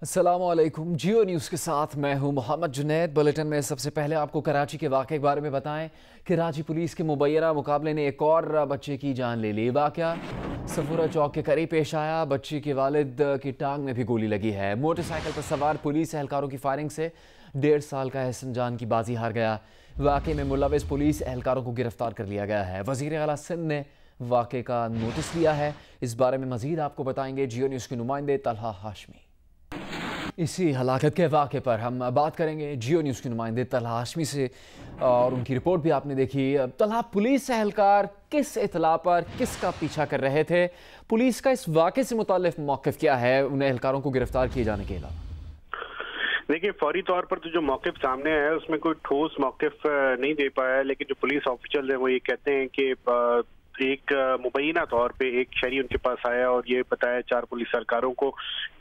अस्सलामुअलैकुम। जियो न्यूज़ के साथ मैं हूं मोहम्मद जुनैद। बुलेटिन में सबसे पहले आपको कराची के वाक़े के बारे में बताएं। कराची पुलिस के मुबैना मुकाबले ने एक और बच्चे की जान ले ली। वाक़या सफूरा चौक के करीब पेश आया। बच्ची के वालिद की टांग में भी गोली लगी है। मोटरसाइकिल पर सवार पुलिस एहलकारों की फायरिंग से 1.5 साल का एहसन जान की बाजी हार गया। वाक़े में मुलविस पुलिस एहलकारों को गिरफ्तार कर लिया गया है। वज़ीर आला सिंध ने वाक़े का नोटिस लिया है। इस बारे में मज़ीद आपको बताएंगे जियो न्यूज़ के नुमाइंदे तलहा हाशमी। इसी हलाकत के वाक़े पर हम बात करेंगे जियो न्यूज़ के नुमाइंदे तलहा हाशमी से, और उनकी रिपोर्ट भी आपने देखी। तलहा, पुलिस एहलकार किस इत्तला पर किसका पीछा कर रहे थे? पुलिस का इस वाक़े से मुताल्लिक़ मौक़िफ़ क्या है उन एहलकारों को गिरफ्तार किए जाने के अलावा? देखिए, फौरी तौर पर तो जो मौक़िफ़ सामने आया है उसमें कोई ठोस मौक़िफ़ नहीं दे पाया है, लेकिन जो पुलिस ऑफिशियल है वो ये कहते हैं कि एक मुबैना तौर पे एक शहरी उनके पास आया और ये बताया 4 पुलिस एहलकारों को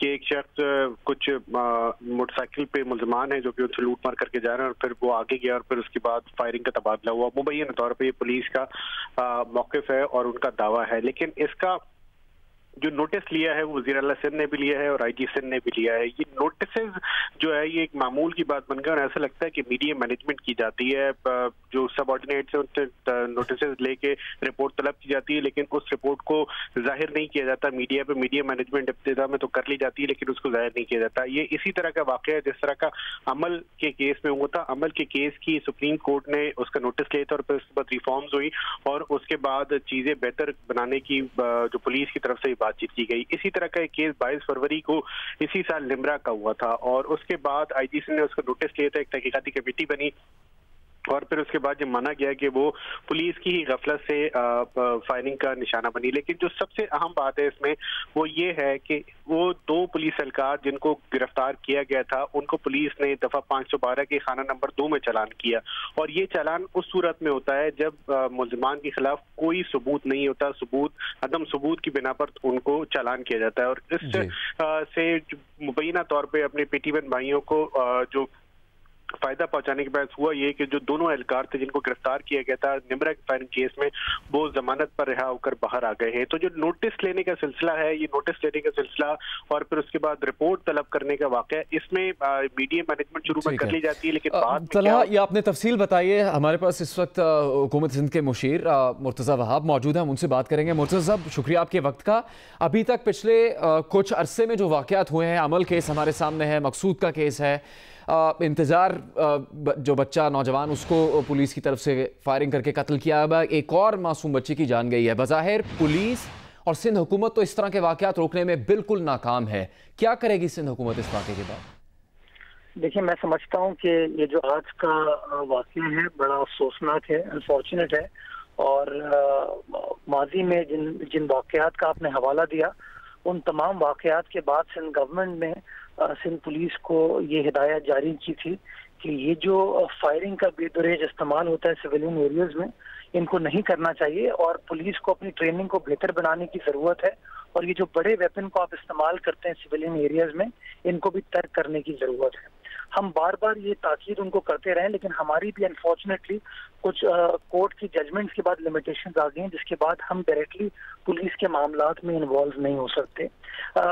कि एक शख्स कुछ मोटरसाइकिल पे मुलजमान है जो कि उनसे लूट मार करके जा रहे हैं, और फिर वो आगे गया और फिर उसके बाद फायरिंग का तबादला हुआ। मुबैना तौर पे ये पुलिस का मौक़िफ़ है और उनका दावा है, लेकिन इसका जो नोटिस लिया है वो वज़ीर आला सिंध ने भी लिया है और आईजी सिंध ने भी लिया है। ये नोटिसेज जो है ये एक मामूल की बात बनकर, और ऐसा लगता है कि मीडिया मैनेजमेंट की जाती है। जो सबऑर्डिनेट से उनसे नोटिसेज लेके रिपोर्ट तलब की जाती है, लेकिन उस रिपोर्ट को जाहिर नहीं किया जाता मीडिया पे। मीडिया मैनेजमेंट इब्तिदा में तो कर ली जाती है, लेकिन उसको जाहिर नहीं किया जाता। ये इसी तरह का वाक़या है जिस तरह का अमल के केस में हुआ था। अमल के केस की सुप्रीम कोर्ट ने उसका नोटिस लिया था और फिर उसके बाद रिफॉर्म्स हुई और उसके बाद चीजें बेहतर बनाने की जो पुलिस की तरफ से बातचीत की गई। इसी तरह का एक केस 22 फरवरी को इसी साल लिमरा का हुआ था, और उसके बाद आईजी सिंह ने उसका नोटिस लिया था, एक तहकीकाती कमेटी बनी और फिर उसके बाद ये माना गया कि वो पुलिस की ही गफलत से फायरिंग का निशाना बनी। लेकिन जो सबसे अहम बात है इसमें वो ये है कि वो 2 पुलिस एहलकार जिनको गिरफ्तार किया गया था उनको पुलिस ने दफा 512 के खाना नंबर 2 में चालान किया, और ये चालान उस सूरत में होता है जब मुल्जिमान के खिलाफ कोई सबूत नहीं होता, अदम सबूत की बिना पर उनको चालान किया जाता है। और इस से मुबैना तौर पर अपने पेटीबंद भाइयों को जो फायदा पहुंचाने के बाद हुआ ये कि जो दोनों एहलकार थे जिनको गिरफ्तार किया गया था निमरा के फायरिंग केस में, वो जमानत पर रिहा होकर बाहर आ गए हैं। तो जो नोटिस लेने का सिलसिला है, ये नोटिस लेने का सिलसिला और फिर उसके बाद रिपोर्ट तलब करने का वाक़या, इसमें मीडिया मैनेजमेंट शुरू में कर ली जाती है, लेकिन बाद में तलहा, ये आपने तफसील बताइए। हमारे पास इस वक्त हुकूमत सिंध के मुशीर मुर्तज़ा वहाब मौजूद हैं, हम उनसे बात करेंगे। मुर्तज़ा साहब, शुक्रिया आपके वक्त का। अभी तक पिछले कुछ अरसे में जो वाक़यात हुए हैं, अमल केस हमारे सामने है, मकसूद का केस है, इंतज़ार जो बच्चा नौजवान उसको पुलिस की तरफ से फायरिंग करके कत्ल किया, एक और मासूम बच्ची की जान गई है। बज़ाहिर पुलिस और सिंध हुकूमत तो इस तरह के वाक़यात रोकने में बिल्कुल नाकाम है। क्या करेगी सिंध हुकूमत इस वाक़े के बाद? देखिए, मैं समझता हूँ कि ये जो आज का वाक़या है बड़ा अफसोसनाक है, अनफॉर्चुनेट है, और माजी में जिन वाक़यात का आपने हवाला दिया उन तमाम वाक़यात के बाद सिंध गवर्नमेंट ने सिंध पुलिस को ये हिदायत जारी की थी कि ये जो फायरिंग का बेदरेज इस्तेमाल होता है सिविलियन एरियाज में, इनको नहीं करना चाहिए और पुलिस को अपनी ट्रेनिंग को बेहतर बनाने की ज़रूरत है, और ये जो बड़े वेपन को आप इस्तेमाल करते हैं सिविलियन एरियाज में, इनको भी तर्क करने की ज़रूरत है। हम बार बार ये ताकीद उनको करते रहे, लेकिन हमारी भी अनफॉर्चुनेटली कुछ कोर्ट की जजमेंट्स के बाद लिमिटेशंस आ गई हैं, जिसके बाद हम डायरेक्टली पुलिस के मामलात में इन्वॉल्व नहीं हो सकते।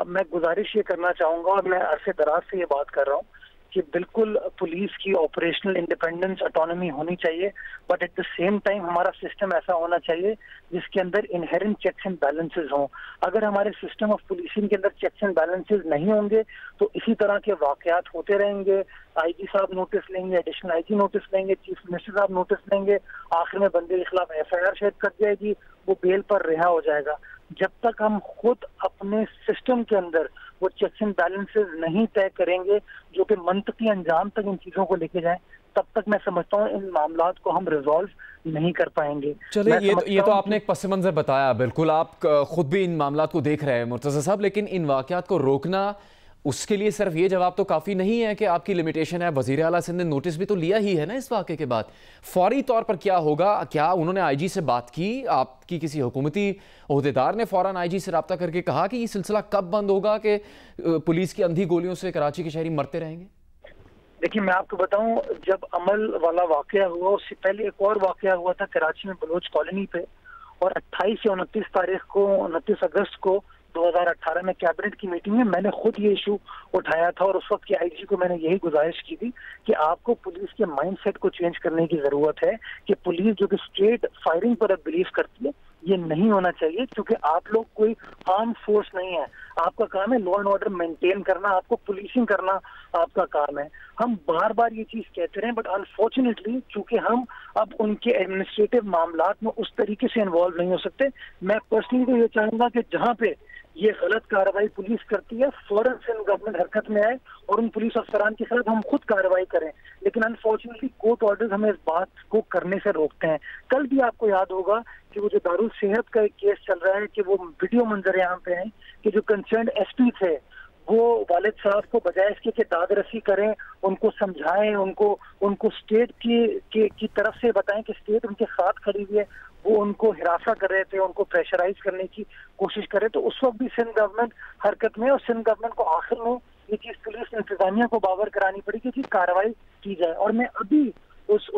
मैं गुजारिश ये करना चाहूँगा, और मैं अरसे दराज से ये बात कर रहा हूँ कि बिल्कुल पुलिस की ऑपरेशनल इंडिपेंडेंस, ऑटोनॉमी होनी चाहिए, but at the same time हमारा सिस्टम ऐसा होना चाहिए जिसके अंदर इनहेरेंट चेक्स एंड बैलेंसेस हों। अगर हमारे सिस्टम ऑफ पुलिसिंग के अंदर चेक्स एंड बैलेंसेस नहीं होंगे तो इसी तरह के वाकयात होते रहेंगे। आईजी साहब नोटिस लेंगे, एडिशनल आईजी नोटिस लेंगे, चीफ मिनिस्टर साहब नोटिस लेंगे, आखिर में बंदे के खिलाफ FIR शायद कर जाएगी, वो बेल पर रिहा हो जाएगा। जब तक हम खुद अपने सिस्टम के अंदर वो चेक्स एंड बैलेंसेस नहीं तय करेंगे जो कि मंतकी अंजाम तक इन चीजों को लेके जाएं, तब तक मैं समझता हूँ इन मामलात को हम रिजॉल्व नहीं कर पाएंगे। चलिए, ये तो आपने एक पस मंजर बताया, बिल्कुल आप खुद भी इन मामलात को देख रहे हैं मुर्तज़ा साहब, लेकिन इन वाक़यात को रोकना, उसके लिए सिर्फ ये जवाब तो काफ़ी नहीं है कि आपकी लिमिटेशन है। वज़ीर आला सिंध ने नोटिस भी तो लिया ही है ना इस वाक़े के बाद। फौरी तौर पर क्या होगा? क्या उन्होंने आईजी से बात की? आपकी किसी हुकूमती ओहदेदार ने फ़ौरन आईजी से रब्ता करके कहा कि ये सिलसिला कब बंद होगा कि पुलिस की अंधी गोलियों से कराची के शहरी मरते रहेंगे? देखिए, मैं आपको बताऊं, जब अमल वाला वाक़या हुआ उससे पहले एक और वाक़या हुआ था कराची में बलोच कॉलोनी पे, और 28 या 29 अगस्त को 2018 में कैबिनेट की मीटिंग में मैंने खुद ये इशू उठाया था और उस वक्त के आईजी को मैंने यही गुजारिश की थी कि आपको पुलिस के माइंडसेट को चेंज करने की जरूरत है कि पुलिस जो कि स्ट्रेट फायरिंग पर अब बिलीव करती है, ये नहीं होना चाहिए, क्योंकि आप लोग कोई आर्म फोर्स नहीं है। आपका काम है लॉ एंड ऑर्डर मेंटेन करना, आपको पुलिसिंग करना आपका काम है। हम बार बार ये चीज कहते रहे, बट अनफॉर्चुनेटली चूंकि हम अब उनके एडमिनिस्ट्रेटिव मामलात में उस तरीके से इन्वॉल्व नहीं हो सकते। मैं पर्सनली तो ये चाहूंगा कि जहां पे ये गलत कार्रवाई पुलिस करती है, फौरन से गवर्नमेंट हरकत में आए और उन पुलिस अफसरान के खिलाफ हम खुद कार्रवाई करें। लेकिन अनफॉर्चुनेटली कोर्ट ऑर्डर्स हमें इस बात को करने से रोकते हैं। कल भी आपको याद होगा कि वो जो दारुल सेहत का एक केस चल रहा है, कि वो वीडियो मंजर यहाँ पे है कि जो कंसर्न एसपी थे वो वालिद साहब को बजाय इसके कि दाद रसी करें, उनको समझाएं, उनको स्टेट की तरफ से बताएं कि स्टेट उनके साथ खड़ी हुई है, वो उनको हिरासा कर रहे थे, उनको प्रेशराइज करने की कोशिश करे। तो उस वक्त भी सिंध गवर्नमेंट हरकत में, और सिंध गवर्नमेंट को आखिर में ये चीज पुलिस इंतजामिया को बावर करानी पड़ी कि कार्रवाई की जाए। और मैं अभी उस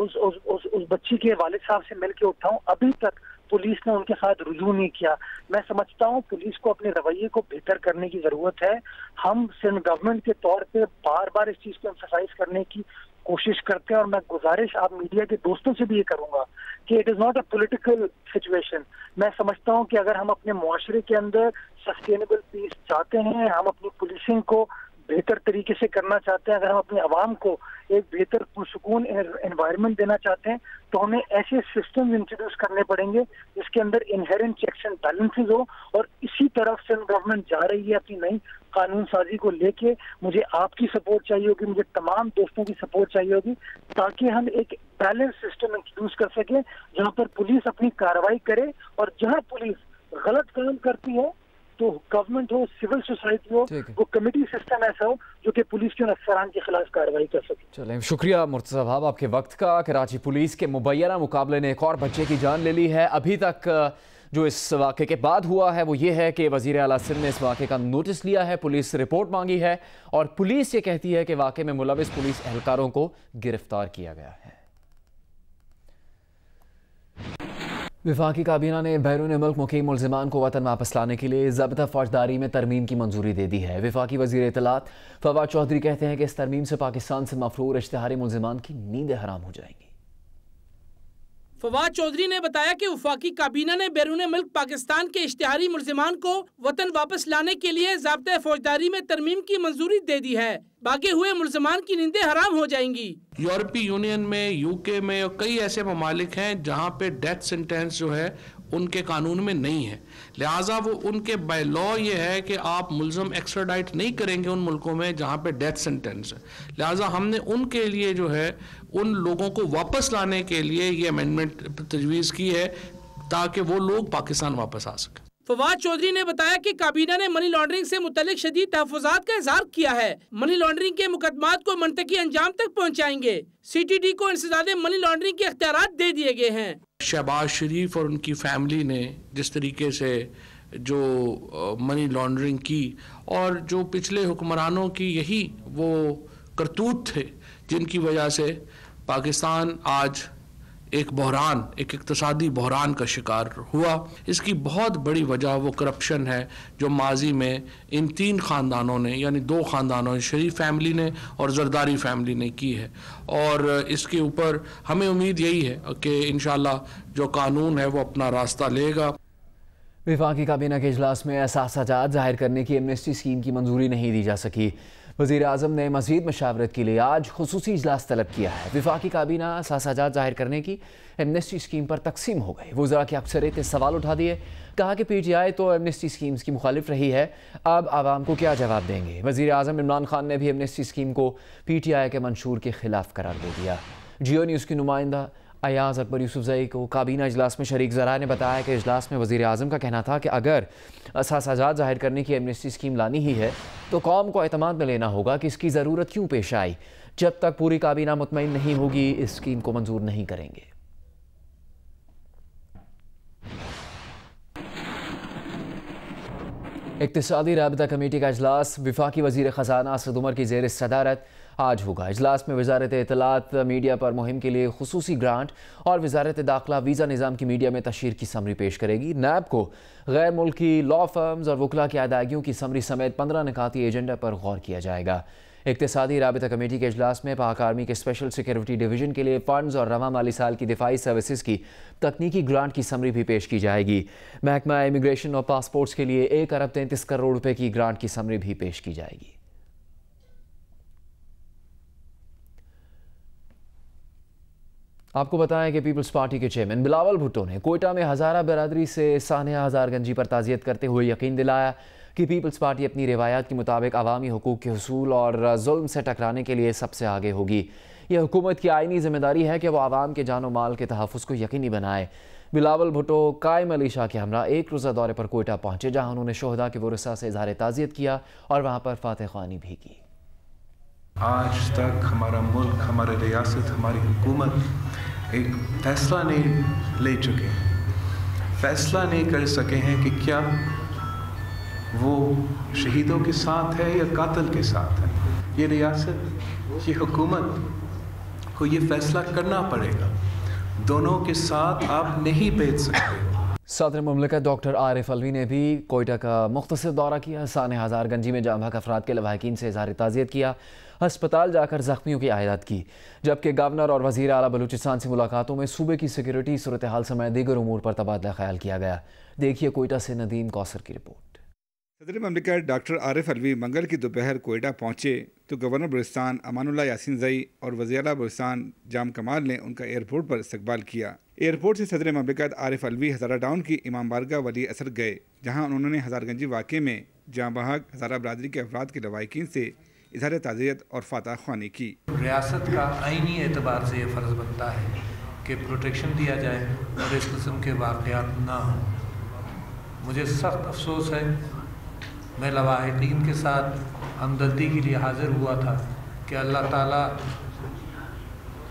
बच्ची के वालिद साहब से मिल के उठा हूँ, अभी तक पुलिस ने उनके साथ रुजू नहीं किया। मैं समझता हूँ पुलिस को अपने रवैये को बेहतर करने की जरूरत है। हम सिंध गवर्नमेंट के तौर पे बार बार इस चीज को एम्फसाइज करने की कोशिश करते हैं, और मैं गुजारिश आप मीडिया के दोस्तों से भी ये करूंगा कि it is not a political situation. मैं समझता हूँ कि अगर हम अपने मुआशरे के अंदर सस्टेनेबल पीस चाहते हैं, हम अपनी पुलिसिंग को बेहतर तरीके से करना चाहते हैं, अगर हम अपने आवाम को एक बेहतर पुरसुकून एनवायरनमेंट देना चाहते हैं, तो हमें ऐसे सिस्टम इंट्रोड्यूस करने पड़ेंगे जिसके अंदर इनहेरेंट चेक्स एंड बैलेंसेस हो। और इसी तरफ से गवर्नमेंट जा रही है अपनी नई कानून साजी को लेके। मुझे आपकी सपोर्ट चाहिए होगी, मुझे तमाम दोस्तों की सपोर्ट चाहिए होगी, ताकि हम एक बैलेंस सिस्टम इंट्रोड्यूस कर सके जहां पर पुलिस अपनी कार्रवाई करे, और जहां पुलिस गलत काम करती है तो गवर्नमेंट हो, सिविल सोसाइटी हो, वो कमेटी सिस्टम ऐसा हो जो कि पुलिस के अफसरान के खिलाफ कार्रवाई कर सके। चलें, शुक्रिया मुर्तज़ा साहब आपके वक्त का। कराची पुलिस के मुबैना मुकाबले ने एक और बच्चे की जान ले ली है। अभी तक जो इस वाक़े के बाद हुआ है वो ये है कि वज़ीर आला सिंध ने इस वाक़े का नोटिस लिया है, पुलिस रिपोर्ट मांगी है, और पुलिस ये कहती है कि वाक़े में मुलविस पुलिस एहलकारों को गिरफ्तार किया गया है। वफाकी काबीना ने बैरून मुल्क मुकीम मुल्ज़िमान को वतन वापस लाने के लिए ज़ाब्ता फौजदारी में तरमीम की मंजूरी दे दी है। वफाकी वज़ीर इत्तलात फवाद चौधरी कहते हैं कि इस तरमीम से पाकिस्तान से मफरूर इश्तिहारी मुल्ज़िमान की नींदें हराम हो जाएंगी। फवाद चौधरी ने बताया कि वफाकी काबीना ने बैरून मुल्क पाकिस्तान के इश्तिहारी मुल्ज़िमान को वतन वापस लाने के लिए ज़ाब्ता फौजदारी में तरमीम की मंजूरी दे दी है। भागे हुए मुल्ज़िमान की नींदें हराम हो जाएंगी। यूरोपीय यूनियन में, यूके में और कई ऐसे ममालिक हैं जहाँ पे डेथ सेंटेंस जो है उनके कानून में नहीं है, लिहाजा वो उनके बाय लॉ ये है कि आप मुल्ज़िम एक्स्ट्राडाइट नहीं करेंगे उन मुल्कों में जहाँ पे डेथ सेंटेंस है। लिहाजा हमने उनके लिए जो है उन लोगों को वापस लाने के लिए ये अमेंडमेंट तजवीज़ की है ताकि वो लोग पाकिस्तान वापस आ सकें। फवाद चौधरी ने बताया कि काबीना ने मनी लॉन्ड्रिंग से मुतल्लिक शदीद तहफ़्फ़ुज़ात का इज़हार किया है। मनी लॉन्ड्रिंग के मुकदमात को मंतकी अंजाम तक पहुँचाएंगे। CTD को इंसदादे मनी लॉन्ड्रिंग के इख्तियारात दे दिए गए हैं। शहबाज शरीफ और उनकी फैमिली ने जिस तरीके से जो मनी लॉन्ड्रिंग की, और जो पिछले हुक्मरानों की यही वो करतूत थे जिनकी वजह से पाकिस्तान आज एक बहरान, एक इक्तसादी बहरान का शिकार हुआ। इसकी बहुत बड़ी वजह वो करप्शन है जो माजी में इन तीन ख़ानदानों ने, यानी दो ख़ानदानों, शरीफ फैमिली ने और जरदारी फैमिली ने की है। और इसके ऊपर हमें उम्मीद यही है कि इंशाअल्लाह जो कानून है वो अपना रास्ता लेगा। वफाकी काबीना के इजलास में एहसासात ज़ाहिर करने की एमनेस्टी स्कीम की मंजूरी नहीं दी जा सकी। वज़ीर आज़म ने मज़ीद मशावरत के लिए आज खुसूसी इजलास तलब किया है। वफाकी काबीना एहसासात ज़ाहिर करने की एमनेस्टी स्कीम पर तकसीम हो गई। वज़रा की अक्सरियत ने सवाल उठा दिए, कहा कि PTI तो एमनेस्टी स्कीम्स की मुखालिफ रही है, अब आवाम को क्या जवाब देंगे। वज़ीर आज़म इमरान खान ने भी एमनेस्टी स्कीम को PTI के मंशूर के खिलाफ करार दे दिया। जियो न्यूज़ की नुमाइंदा अयाज अकबर यूसुफजई को काबीना इजलास में शरीक ज़राए ने बताया कि इजलास में वज़ीर आज़म का कहना था कि अगर एहसासात ज़ाहिर करने की एमनेस्टी स्कीम लानी ही है तो कौम को एतमाद में लेना होगा कि इसकी ज़रूरत क्यों पेश आई। जब तक पूरी काबीना मुतमईन नहीं होगी इस स्कीम को मंजूर नहीं करेंगे। इक्तिसादी राबता कमेटी का इजलास वफाकी वज़ीर ख़ज़ाना असद उमर की ज़ेर सदारत आज होगा। इजलास में वज़ारत इत्तलात मीडिया पर मुहिम के लिए खुसूसी ग्रांट और वज़ारत दाखिला वीज़ा निज़ाम की मीडिया में तशहीर की समरी पेश करेगी। नैब को गैर मुल्की लॉ फर्म्स और वकला की अदायगियों की समरी समेत 15 निकाती एजेंडा पर गौर किया जाएगा। इक्तिसादी राबता कमेटी के इजलास में पाक आर्मी के स्पेशल सिक्योरिटी डिवीज़न के लिए फ़ंड्स और रवा माली साल की दिफाई सर्विसेज की तकनीकी ग्रांट की समरी भी पेश की जाएगी। महकमा इमिग्रेशन और पासपोर्ट्स के लिए 1 अरब 33 करोड़ रुपए की ग्रांट की समरी भी पेश की जाएगी। आपको बताएं कि पीपल्स पार्टी के चेयरमैन बिलावल भुट्टो ने कोयटा में हज़ारा बरादरी से सानिया हज़ारगंजी पर ताज़ियत करते हुए यकीन दिलाया कि पीपल्स पार्टी अपनी रिवायात के मुताबिक अवामी हुकूक के हुसूल और जुल्म से टकराने के लिए सबसे आगे होगी। यह हुकूमत की आईनी जिम्मेदारी है कि वह आवाम के जानो माल के तहफ़्फ़ुज़ को यकीनी बनाए। बिलावल भुट्टो कायम अली शाह के हमरा एक रोज़ा दौरे पर कोयटा पहुँचे, जहाँ उन्होंने शोहदा के वरसा से इज़हार ताज़ियत किया और वहाँ पर फातह ख़्वानी भी की। आज तक हमारा मुल्क, हमारी रियासत, हमारी हुकूमत एक फ़ैसला नहीं ले चुके हैं, फ़ैसला नहीं कर सके हैं कि क्या वो शहीदों के साथ है या कातिल के साथ है। ये रियासत, ये हुकूमत को ये फ़ैसला करना पड़ेगा। दोनों के साथ आप नहीं बैठ सकते। सदर मुमलिकत डॉक्टर आरिफ अलवी ने भी कोयटा का मुख्तसर दौरा किया। सानिया हज़ारगंजी में जाम हक अफराद के लवाहिकीन से इज़हार ताज़ियत किया, अस्पताल जाकर ज़ख्मियों की आयात की। जबकि गवर्नर और वज़ीर आला बलूचिस्तान से मुलाकातों में सूबे की सिक्योरिटी सूरत हाल समेत दीगर उमूर पर तबादला ख्याल किया गया। देखिए कोयटा से नदीम कौसर की रिपोर्ट। सदर ममलिकत डॉक्टर आरिफ अलवी मंगल की दोपहर कोयटा पहुँचे तो गवर्नर बलूचिस्तान अमानुल्लाह यासीन ज़ई और वज़ीर आला बलूचिस्तान जाम कमाल ने उनका एयरपोर्ट पर इस्तकबाल किया। एयरपोर्ट से सदर ममलिकत आरिफ अलवी हज़ारा टाउन की इमाम बारगाह वली असर गए, जहाँ उन्होंने हज़ारगंजी वाक़े में जाम बहक हज़ारा बरादरी के अफराद के लवाहिकीन से इज़हार ताज़ियत और फातह ख़्वानी की। रियासत का आईनी एतबार से ये फ़र्ज़ बनता है कि प्रोटेक्शन दिया जाए और इस किस्म के वाक़यात ना हों। मुझे सख्त अफसोस है, मैं लवाहिकीन के साथ हमदर्दी के लिए हाज़िर हुआ था कि अल्लाह ताला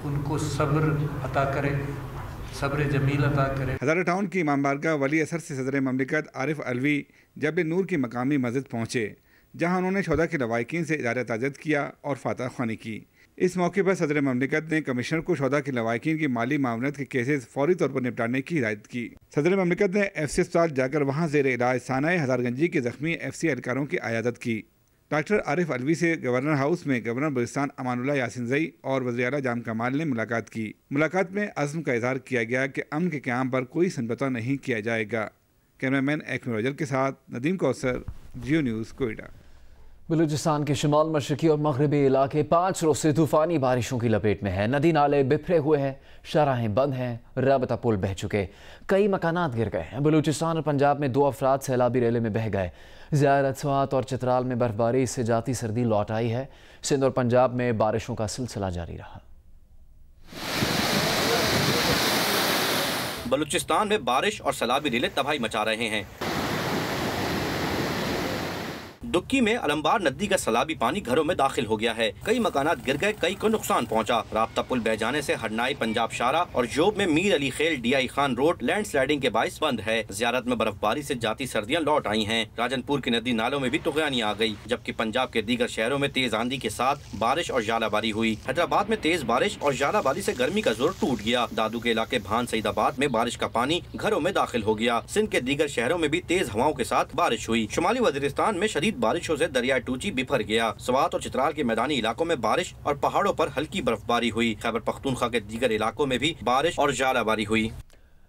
उनको सब्र अता करे, सब्र जमील अता करे। हज़ारा टाउन की इमाम बारगाह वली असर से सदर ममलिकत आरिफ अलवी जबल नूर की मकामी मस्जिद पहुँचे, जहाँ उन्होंने शोहदा के लवाहिकीन से इज़हार ताज़ियत किया और फातह ख़्वानी की। इस मौके पर सदर ममलिकत ने कमिश्नर को शोहदा के लवाहिकीन की माली मामलत के केसेस फौरी तौर पर निपटाने की हिदायत की। सदर ममलिकत ने FC अस्पताल जाकर वहाँ ज़ेर इलाज सानिया हज़ारगंजी के ज़ख्मी FC एहलकारों की आयादत की। डॉक्टर आरिफ अलवी से गवर्नर हाउस में गवर्नर बलूचिस्तान अमानुल्लाह यासीन ज़ई और वज़ीर आला जाम कमाल ने मुलाकात की। मुलाकात में अज़्म का इज़हार किया गया कि अमन के क़याम पर कोई समझौता नहीं किया जाएगा। कैमरामैन एक्मे रोजर के साथ नदीम कौसर, जियो न्यूज़, कोयटा। बलूचिस्तान के शिमाल मशरकी और मगरबी इलाके 5 रोज़ से तूफ़ानी बारिशों की लपेट में है। नदी नाले बिखरे हुए हैं, शराहें बंद हैं, राबता पुल बह चुके, कई मकानात गिर गए हैं। बलूचिस्तान और पंजाब में 2 अफराद सैलाबी रेले में बह गए। ज़ियारत स्वात और चित्राल में बर्फबारी से जाती सर्दी लौट आई है। सिंध और पंजाब में बारिशों का सिलसिला जारी रहा। बलूचिस्तान में बारिश और सैलाबी रेले तबाही मचा रहे हैं। दुक्की में अलम्बार नदी का सैलाबी पानी घरों में दाखिल हो गया है। कई मकानात गिर गए, कई को नुकसान पहुंचा। राब्ता पुल बह जाने से हरनाई पंजाब शारा और जोब में मीर अली खेल DI Khan road land sliding के बाइस बंद है। ज़ियारत में बर्फबारी से जाती सर्दियां लौट आई हैं। राजनपुर की नदी नालों में भी तुगयानी आ गई, जबकि पंजाब के दीगर शहरों में तेज आंधी के साथ बारिश और जालाबारी हुई। हैदराबाद में तेज बारिश और जालाबारी से गर्मी का जोर टूट गया। दादू के इलाके भान सईदाबाद में बारिश का पानी घरों में दाखिल हो गया। सिंध के दीगर शहरों में भी तेज हवाओं के साथ बारिश हुई। शुमाली वज़ीरिस्तान में शदीद बारिशों से दरिया टूची बिफर गया। स्वात और चित्राल के मैदानी इलाकों में बारिश और पहाड़ों पर हल्की बर्फबारी हुई। खैबर पख्तूनख्वा के दीगर इलाकों में भी बारिश और जालाबारी हुई।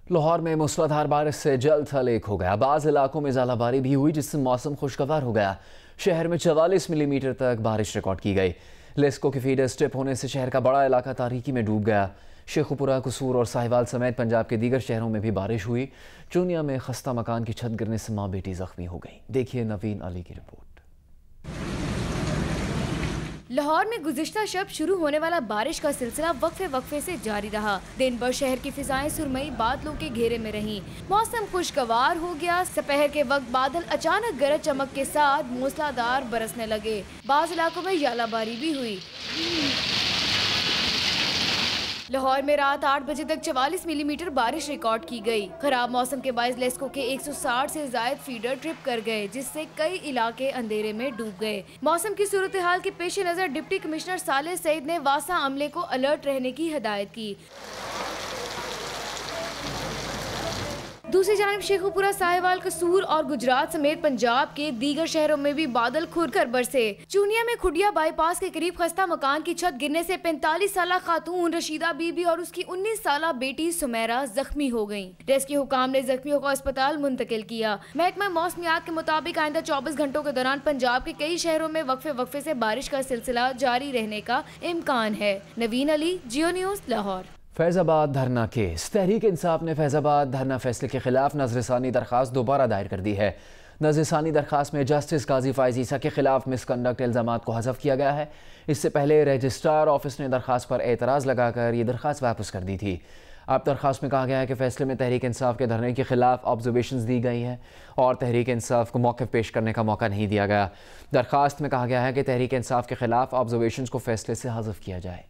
लाहौर में मूसलाधार बारिश से जल थल एक हो गया। बाज़ इलाकों में जालाबारी भी हुई, जिससे मौसम खुशगवार हो गया। शहर में 44 मिलीमीटर तक बारिश रिकॉर्ड की गई। लेस्को के फीडर स्ट्रिप होने से शहर का बड़ा इलाका तारीकी में डूब गया। शेखुपुरा, कसूर और साहिवाल समेत पंजाब के दीगर शहरों में भी बारिश हुई। चूनिया में खस्ता मकान की छत गिरने से माँ बेटी जख्मी हो गई। देखिए नवीन अली की रिपोर्ट। लाहौर में गुज़िश्ता शब शुरू होने वाला बारिश का सिलसिला वक्फे से जारी रहा। दिन भर शहर की फिजाएं सुरमई बादलों के घेरे में रहीं। मौसम खुशगवार हो गया। दोपहर के वक्त बादल अचानक गरज चमक के साथ मूसलाधार बरसने लगे। बाज़ इलाकों में यालाबारी भी हुई। लाहौर में रात 8 बजे तक 44 मिलीमीटर बारिश रिकॉर्ड की गई। खराब मौसम के बायस लेस्को के 160 से ज्यादा फीडर ट्रिप कर गए, जिससे कई इलाके अंधेरे में डूब गए। मौसम की सूरत हाल के पेश नजर डिप्टी कमिश्नर साले सईद ने वासा अमले को अलर्ट रहने की हिदायत की। दूसरी जानिब शेखुपुरा, साहिवाल, कसूर और गुजरात समेत पंजाब के दीगर शहरों में भी बादल खुलकर बरसे। चूनिया में खुडिया बाईपास के करीब खस्ता मकान की छत गिरने से 45 साला खातून रशीदा बीबी और उसकी 19 साला बेटी सुमेरा जख्मी हो गयी। रेस्क्यू हुकाम ने जख्मियों को अस्पताल मुंतकिल किया। महकमा मौसमियात के मुताबिक आइंदा 24 घंटों के दौरान पंजाब के कई शहरों में वक्फे से बारिश का सिलसिला जारी रहने का इम्कान है। नवीन अली, जियो न्यूज़, लाहौर। फैज़ाबाद धरना केस। तहरीक इंसाफ ने फैज़ाबाद धरना फैसले के खिलाफ नज़रसानी दरख्वास्त दोबारा दायर कर दी है। नज़रसानी दरख्वास्त में जस्टिस काजी फ़ाइज़ ईसा के खिलाफ मिसकंडक्ट इल्ज़ामात को हज़फ किया गया है। इससे पहले रजिस्ट्रार ऑफिस ने दरख्वास्त पर एतराज़ लगाकर ये दरख्वास्त वापस कर दी थी। अब दरख्वास्त में कहा गया है कि फ़ैसले में तहरीक इंसाफ के धरने के खिलाफ ऑब्जर्वेशंस दी गई हैं और तहरीक इंसाफ को मौक़िफ़ पेश करने का मौका नहीं दिया गया। दरख्वास्त में कहा गया है कि तहरीक इंसाफ के खिलाफ ऑब्जर्वेशंस को फ़ैसले से हज़फ किया जाए।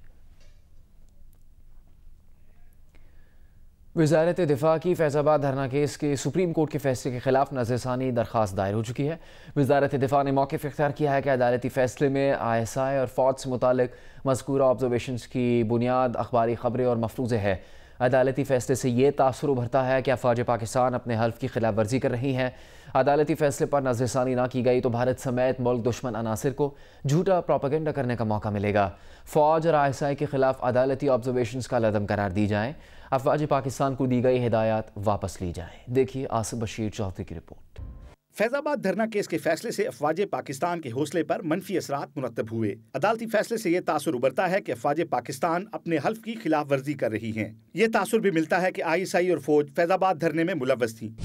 वज़ारत दिफ़ा की फैज़ाबाद धरना केस के सुप्रीम कोर्ट के फैसले के खिलाफ नज़रसानी दरख्वास्त दायर हो चुकी है। वज़ारत दिफ़ा ने मौक़िफ़ इख्तियार किया है कि अदालती फ़ैसले में ISI और फ़ौज से मुतालिक मज़कूरा ऑब्जर्वेशंस की बुनियाद अखबारी ख़बरें और मफरूज़े है। अदालती फ़ैसले से ये तासुर उभरता है कि अफ़वाज पाकिस्तान अपने हल्फ की खिलाफ वर्जी कर रही हैं। अदालती फ़ैसले पर नज़रसानी ना की गई तो भारत समेत मुल्क दुश्मन अनासिर को झूठा प्रोपेगेंडा करने का मौका मिलेगा। फ़ौज और ISI के खिलाफ अदालती ऑब्जर्वेशंस का लदम करार दी जाए। अफ़वाज पाकिस्तान को दी गई हिदायत वापस ली जाए। देखिए आसिफ बशीर चौधरी की रिपोर्ट। फैज़ाबाद धरना केस के फैसले से अफ़वाज पाकिस्तान के हौसले पर मनफी असरात मुरतब हुए। अदालती फैसले से ये तासुर उभरता है कि अफ़वाज पाकिस्तान अपने हल्फ की खिलाफ वर्जी कर रही हैं। ये तासुर भी मिलता है कि ISI और फौज फैज़ाबाद धरने में मुलव्वस थी।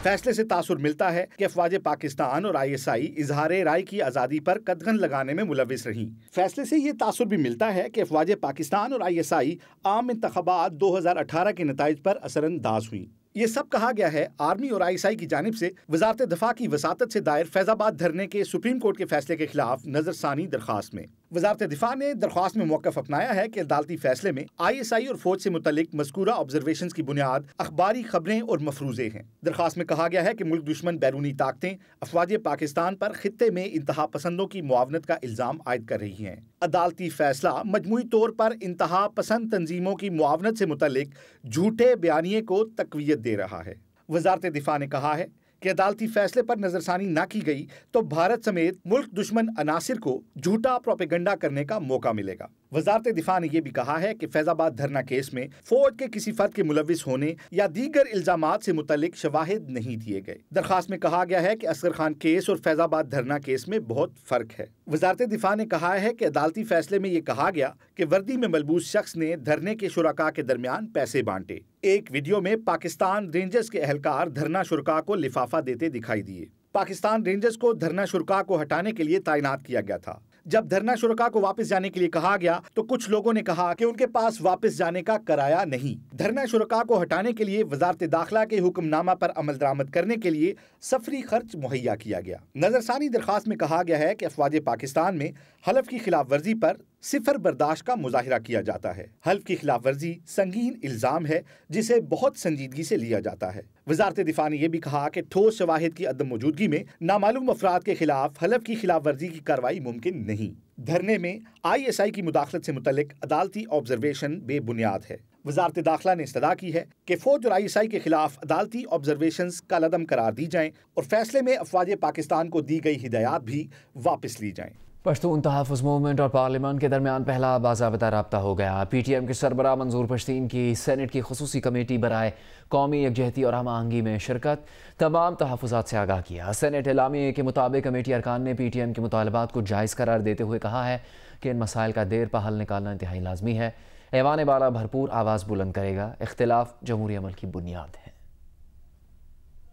फैसले से तासुर मिलता है कि अफ़वाज पाकिस्तान और ISI इजहार राय की आज़ादी पर कदगन लगाने में मुलव्वस रहीं। फैसले से ये तासुर भी मिलता है कि अफ़वाज पाकिस्तान और ISI आम इंतख़ाबात 2018 के नताइज पर असरअंदाज हुई। ये सब कहा गया है आर्मी और ISI की जानिब से वज़ारत दिफ़ा की वसातत से दायर फैज़ाबाद धरने के सुप्रीम कोर्ट के फैसले के खिलाफ नज़रसानी दरख्वास्त में। वज़ारत दिफ़ा ने दरख्वास्त में मौक़िफ़ अपनाया है कि अदालती फैसले में ISI और फौज से मुतल्लिक मज़कूरा ऑब्जर्वेशंस की बुनियाद अखबारी खबरें और मफरूज़े हैं। दरख्वास्त में कहा गया है कि मुल्क दुश्मन बैरूनी ताकतें अफ़वाज पाकिस्तान पर खित्ते में इंतहा पसंदों की मुआवनत का इल्ज़ाम आयद कर रही हैं। अदालती फैसला मजमूई तौर पर इंतहा पसंद तंजीमों की मुआवनत से मुतल्लिक झूठे बयानिए को तक़वियत दे रहा है। वज़ारत दिफ़ा ने कहा है कि अदालती फैसले पर नजरसानी ना की गई तो भारत समेत मुल्क दुश्मन अनासिर को झूठा प्रोपेगेंडा करने का मौका मिलेगा। वज़ारत दिफ़ा ने यह भी कहा है कि फैज़ाबाद धरना केस में फौज के किसी फर्द के मुलविस होने या दीगर इल्जामात से मुतल्लिक शवाहिद नहीं दिए गए। दरख्वास्त में कहा गया है कि असगर खान केस और फैज़ाबाद धरना केस में बहुत फ़र्क है। वज़ारत दिफ़ा ने कहा है कि अदालती फैसले में ये कहा गया कि वर्दी में मलबूस शख्स ने धरने के शुरका के दरमियान पैसे बांटे। एक वीडियो में पाकिस्तान रेंजर्स के अहलकार धरना शुरका को लिफाफा देते दिखाई दिए। पाकिस्तान रेंजर्स को धरना शुरका को हटाने के लिए तैनात किया गया था। जब धरना शुरका को वापस जाने के लिए कहा गया तो कुछ लोगों ने कहा कि उनके पास वापस जाने का कराया नहीं। धरना शुरका को हटाने के लिए वजारत दाखिला के हुक्मनामा पर अमल दरामद करने के लिए सफरी खर्च मुहैया किया गया। नजरसानी दरख्वास्त में कहा गया है कि अफवाज पाकिस्तान में हल्फ की खिलाफ वर्जी पर सिफर बर्दाश्त का मुजाहिरा किया जाता है। हल्फ की खिलाफ वर्जी संगीन इल्जाम है जिसे बहुत संजीदगी से लिया जाता है। वजारत दिफा ने यह भी कहा कि ठोस शवाहिद की अदम मौजूदगी में नामालूम अफराद के खिलाफ हल्फ की खिलाफ वर्जी की कार्रवाई मुमकिन नहीं। धरने में ISI की मुदाखलत से मुतल्लिक अदालती ऑब्जर्वेशन बेबुनियाद है। वजारत दाखिला ने इस्तदा की है कि फौज और ISI के खिलाफ अदालती ऑब्जर्वेशंस का लदम करार दी जाएं और फैसले में अफवाज पाकिस्तान को दी गई हिदायत भी वापस ली जाएं। पश्तून तहफ़्फ़ुज़ मूवमेंट और पार्लियामान के दरमियान पहला बाज़ाबिता राब्ता हो गया। PTM के सरबराह मंजूर पश्तीन की सेनेट की खुसूसी कमेटी बराए कौमी यकजहती और हम आहंगी में शिरकत, तमाम तहफ़्फ़ुज़ात से आगाह किया। सेनेट एलामिये के मुताबिक कमेटी अरकान ने PTM के मुतालबात को जायज़ करार देते हुए कहा है कि इन मसाइल का देर पा हल निकालना इंतहाई लाजमी है। ऐवान बाला भरपूर आवाज़ बुलंद करेगा। इख्तिलाफ जमहूरी अमल की बुनियाद है।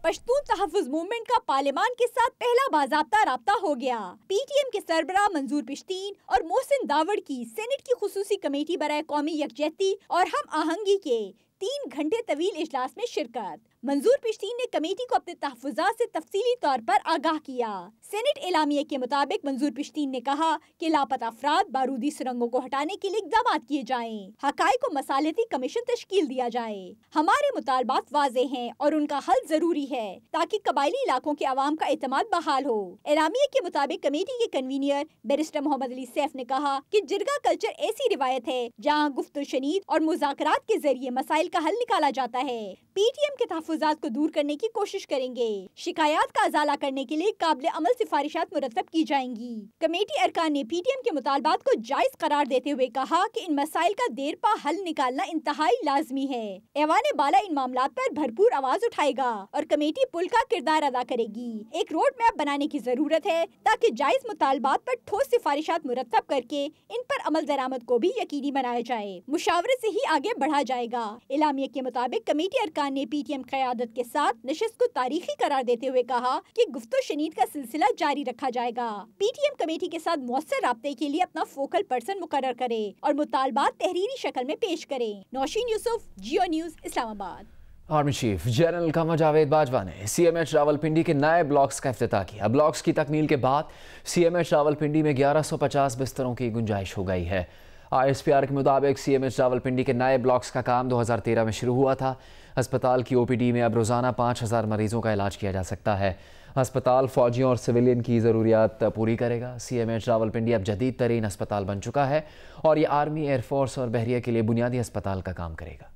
पश्तून तहफ़्फ़ुज़ मूवमेंट का पार्लियामान के साथ पहला बाज़ाब्ता राब्ता हो गया। PTM के सरबराह मंजूर पश्तीन और मोहसिन दावड़ की सेनेट की खुसूसी कमेटी बराए कौमी यकजहती और हम आहंगी के 3 घंटे तवील इजलास में शिरकत। मंजूर पिश्तीन ने कमेटी को अपने तहफ़्फ़ुज़ात से तफसीली तौर पर आगाह किया। सेनेट एलामिया के मुताबिक मंजूर पिश्तीन ने कहा कि लापता अफराद बारूदी सुरंगों को हटाने के लिए इक़दाम किए जाएं, हक़ाइक़ को मसालती कमीशन तश्कील दिया जाए। हमारे मुतालबात वाज़ेह हैं और उनका हल जरूरी है ताकि कबायली इलाकों के अवाम का एतमाद बहाल हो। एलामिया के मुताबिक कमेटी के कन्वीनर बैरिस्टर मोहम्मद अली सैफ ने कहा कि जिरगा कल्चर ऐसी रिवायत है जहाँ गुफ्त शनीद और मुज़ाकरात के जरिए मसाइल का हल निकाला जाता है। PTM के तहफ़्फ़ुज़ात को दूर करने की कोशिश करेंगे। शिकायत का अज़ाला करने के लिए काबिल अमल सिफारिशात मुरतब की जाएंगी। कमेटी अरकान ने PTM के मुतालबात को जायज करार देते हुए कहा कि इन मसाइल का देर पा हल निकालना इंतहाई लाजमी है। ऐवान बाला इन मामलात पर भरपूर आवाज उठाएगा और कमेटी पुल का किरदार अदा करेगी। एक रोड मैप बनाने की जरूरत है ताकि जायज मुतालबात पर ठोस सिफारिशात मुरतब करके इन पर अमल दरामद को भी यकीनी बनाया जाए। मुशावरे से ही आगे बढ़ा जाएगा। एलामिया के मुताबिक कमेटी अरकान ने PTM क़यादत के साथ नशिस्त को तारीखी करार देते हुए कहा कि गुफ्तो शनीद का सिलसिला जारी रखा जाएगा। PTM कमेटी के साथ मौसर राब्ते के लिए अपना फोकल पर्सन मुकर्रर करे और मुतालबात तहरीरी शक्ल में पेश करे। Nausheen Yousuf, Geo news, Islamabad. Army chief general Qamar Javed Bajwa ने CMH रावलपिंडी के नए ब्लॉक्स का इफ्तिताह किया। ब्लॉक्स की तकमील के बाद CMH रावलपिंडी में 1150 बिस्तरों की गुंजाइश हो गई है। ISPR के मुताबिक CMH रावलपिंडी के नए ब्लॉक्स का काम 2013 में शुरू हुआ था। अस्पताल की OPD में अब रोज़ाना 5000 मरीजों का इलाज किया जा सकता है। अस्पताल फौजियों और सिविलियन की ज़रूरियात पूरी करेगा। CMH रावलपिंडी अब जदीद तरीन अस्पताल बन चुका है और ये आर्मी, एयरफोर्स और बहरिया के लिए बुनियादी अस्पताल का काम करेगा।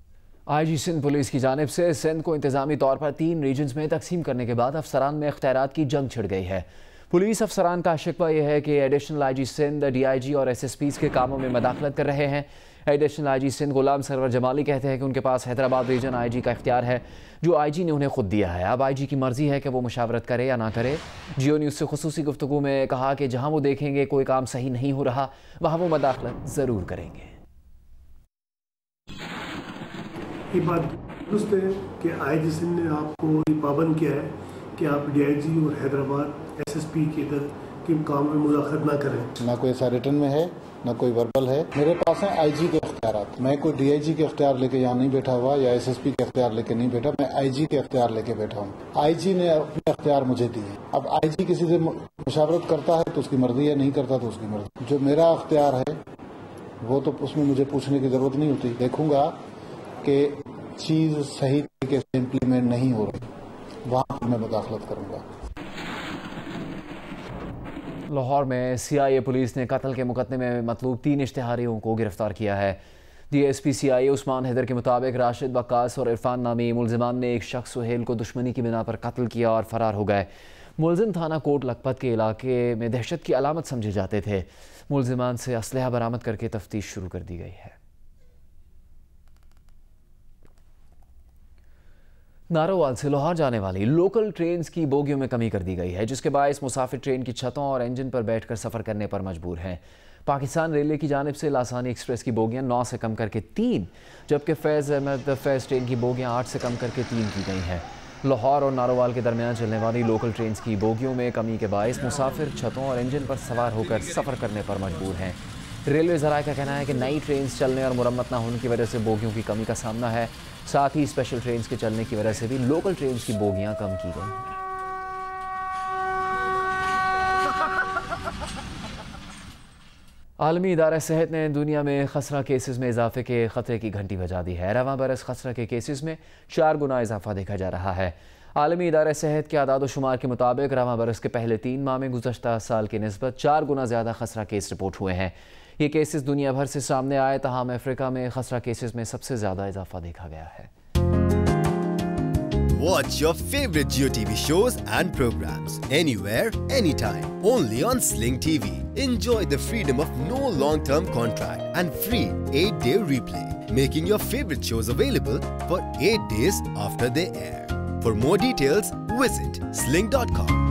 IG सिंध पुलिस की जानिब से सिंध को इंतजामी तौर पर 3 रीजन्स में तकसीम करने के बाद अफसरान में इख्तियारात की जंग छिड़ गई है। पुलिस अफसरान का शिकवा यह है कि एडिशनल IG सिंध DIG और SSPs के कामों में मदाखलत कर रहे हैं। एडिशनल IG सिंध गुलाम सरवर जमाली कहते हैं कि उनके पास हैदराबाद रीजन IG का इख्तियार है जो IG ने उन्हें खुद दिया है। अब IG की मर्जी है कि वो मुशावरत करे या ना करे। जियो न्यूज़ से खुसूसी गुफ्तगू में कहा कि जहाँ वो देखेंगे कोई काम सही नहीं हो रहा वहाँ वो मदाखलत ज़रूर करेंगे। ये बात दुरुस्त है कि IG सिंध ने आपको ये पाबंद किया है कि आप DIG और हैदराबाद SSP के इधर के काम में मुदाखलत ना करें। ना कोई ऐसा रिटर्न में है ना कोई वर्बल है। मेरे पास है IG के इख्तियारात। मैं कोई DIG के इख्तियार लेके यहाँ नहीं बैठा हुआ या SSP के इख्तियार लेके नहीं बैठा, मैं IG के इख्तियार लेके बैठा हूँ। IG ने अपने इख्तियार मुझे दिए। अब IG किसी से मुशावरत करता है तो उसकी मर्जी है, नहीं करता तो उसकी मर्जी। जो मेरा इख्तियार है वो तो उसमें मुझे पूछने की जरूरत नहीं होती। देखूंगा कि चीज सही तरीके से इम्प्लीमेंट नहीं हो रही, वहां पर मैं मुदाखलत करूंगा। लाहौर में CIA पुलिस ने कत्ल के मुकदमे में मतलूब 3 इश्तिहारियों को गिरफ्तार किया है। DSP CIA उस्मान हैदर के मुताबिक राशिद बक्कास और इरफान नामी मुलजिमान ने एक शख्स सुहेल को दुश्मनी की बिना पर कत्ल किया और फरार हो गए। मुलजिम थाना कोट लखपत के इलाके में दहशत की अलामत समझे जाते थे। मुलजिमान से असलहा बरामद करके तफ्तीश शुरू कर दी गई है। नारोवाल से लाहौर जाने वाली लोकल ट्रेन्स की बोगियों में कमी कर दी गई है, जिसके बायस मुसाफिर ट्रेन की छतों और इंजन पर बैठकर सफ़र करने पर मजबूर हैं। पाकिस्तान रेलवे की जानिब से लासानी एक्सप्रेस की बोगियां 9 से कम करके 3, जबकि फैज़ अहमद फैज़ ट्रेन की बोगियां 8 से कम करके 3 की गई हैं। लाहौर और नारोवाल के दरमियान चलने वाली लोकल ट्रेन्स की बोगियों में कमी के बायस मुसाफिर छतों और इंजन पर सवार होकर सफ़र करने पर मजबूर हैं। रेलवे ज़राए का कहना है कि नई ट्रेन्स चलने और मुरम्मत न होने की वजह से बोगियों की कमी का सामना है। साथ ही स्पेशल ट्रेन्स के चलने की वजह से भी लोकल ट्रेन्स की बोगियां कम की गई। आलमी इदारा सेहत ने दुनिया में खसरा केसेस में इजाफे के खतरे की घंटी बजा दी है। रवां बरस खसरा के केसेस में 4 गुना इजाफा देखा जा रहा है। आलमी इदारा सेहत के आदाद शुमार के मुताबिक रवां बरस के पहले 3 माह में गुज़श्ता साल की निस्बत 4 गुना ज़्यादा खसरा केस रिपोर्ट हुए हैं। ये केसेस दुनिया भर से सामने आए, तहाम अफ्रीका में खसरा केसेस में सबसे ज़्यादा इजाफा देखा गया है। Watch your favorite Jio TV shows and programs anywhere, anytime, only on Sling TV. Enjoy the freedom of no long-term contract and free 8-day replay, making your favorite shows available for 8 days after they air. For more details, visit sling.com.